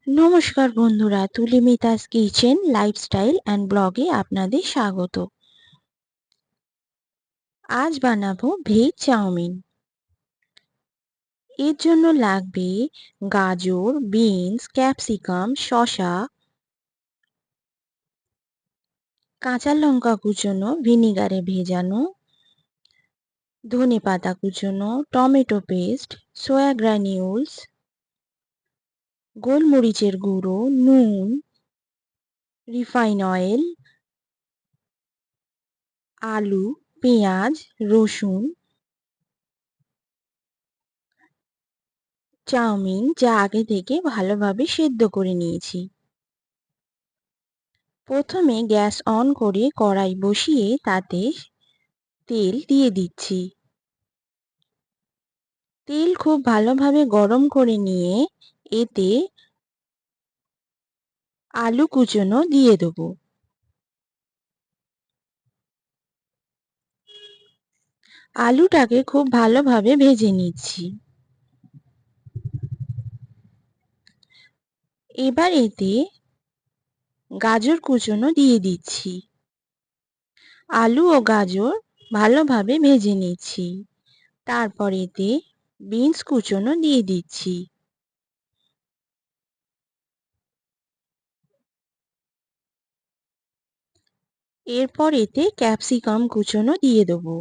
নমস্কার বন্ধুরা, তুলি মিতাস কিচেন লাইফস্টাইল অ্যান্ড ব্লগে আপনাদের স্বাগত। আজ বানাবো ভেজ চাউমিন। এর জন্য লাগবে গাজর, বিনস, ক্যাপসিকাম, শসা, কাঁচা লঙ্কা কুচোনো ভিনিগারে ভেজানো, ধনেপাতা কুচোনো, টমেটো পেস্ট, সয়া গ্রানিউলস, গোলমরিচের গুঁড়ো, নুন, রিফাইন অয়েল, আলু, পেঁয়াজ, রসুন, চাউমিন যা আগে থেকে ভালোভাবে সেদ্ধ করে নিয়েছি। প্রথমে গ্যাস অন করে কড়াই বসিয়ে তাতে তেল দিয়ে দিচ্ছি। তেল খুব ভালোভাবে গরম করে নিয়ে এতে আলু কুচোনো দিয়ে দেবো। আলুটাকে খুব ভালোভাবে ভেজে নিচ্ছি। এবার এতে গাজর কুচোনো দিয়ে দিচ্ছি। আলু ও গাজর ভালোভাবে ভেজে নিচ্ছি। তারপর এতে বিনস কুচোনো দিয়ে দিচ্ছি। এরপর এতে ক্যাপসিকাম কুচোনো দিয়ে দেবো।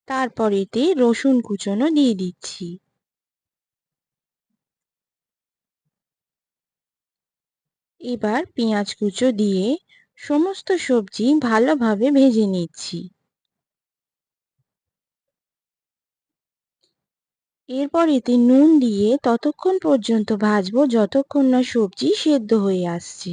তারপর এতে রসুন কুচোনো দিয়ে দিচ্ছি। এবার পেঁয়াজ কুচো দিয়ে সমস্ত সবজি ভালোভাবে ভেজে নিচ্ছি। এরপর এতে নুন দিয়ে ততক্ষণ পর্যন্ত ভাজবো যতক্ষণ না সবজি সেদ্ধ হয়ে আসছে।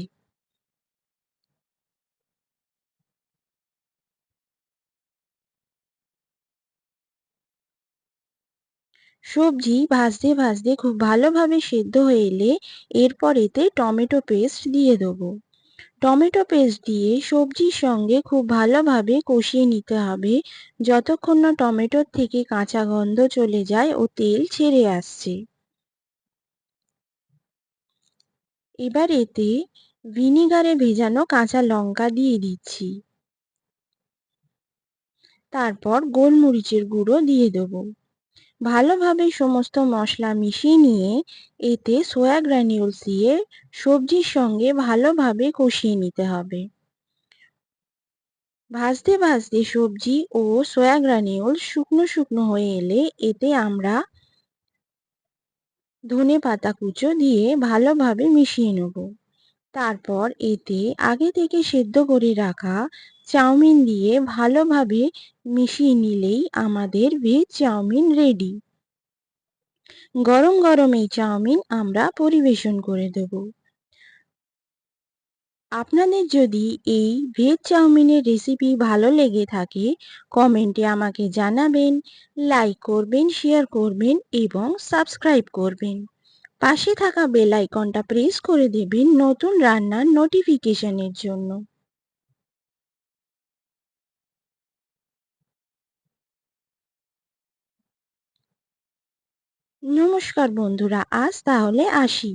সবজি ভাজতে ভাজতে খুব ভালোভাবে সেদ্ধ হয়ে এলে এরপর এতে টমেটো পেস্ট দিয়ে দেবো। টমেটো পেস্ট দিয়ে সবজির সঙ্গে খুব ভালোভাবে কষিয়ে নিতে হবে যতক্ষণ না টমেটোর থেকে কাঁচা গন্ধ চলে যায় ও তেল ছেড়ে আসছে। এবার এতে ভিনিগারে ভেজানো কাঁচা লঙ্কা দিয়ে দিচ্ছি। তারপর গোলমরিচের গুঁড়ো দিয়ে দেবো। ভালোভাবে সমস্ত মশলা মিশিয়ে নিয়ে এতে সয়া গ্রানিউলস দিয়ে সবজির সঙ্গে ভালোভাবে কষিয়ে নিতে হবে। ভাজতে ভাজতে সবজি ও সয়া গ্রানিউল শুকনো শুকনো হয়ে এলে এতে আমরা ধনেপাতা কুচো দিয়ে ভালোভাবে মিশিয়ে নেব। তারপর এতে আগে থেকে সেদ্ধ করে রাখা চাউমিন দিয়ে ভালোভাবে মিশিয়ে নিলেই আমাদের ভেজ চাউমিন রেডি। গরম গরম এই চাউমিন আমরা পরিবেশন করে দেব। আপনাদের যদি এই ভেজ চাউমিনের রেসিপি ভালো লেগে থাকে কমেন্টে আমাকে জানাবেন, লাইক করবেন, শেয়ার করবেন এবং সাবস্ক্রাইব করবেন। পাশে থাকা বেল আইকনটা প্রেস করে দেবেন নতুন রান্নার নোটিফিকেশনের জন্য। নমস্কার বন্ধুরা, আজ তাহলে আসি।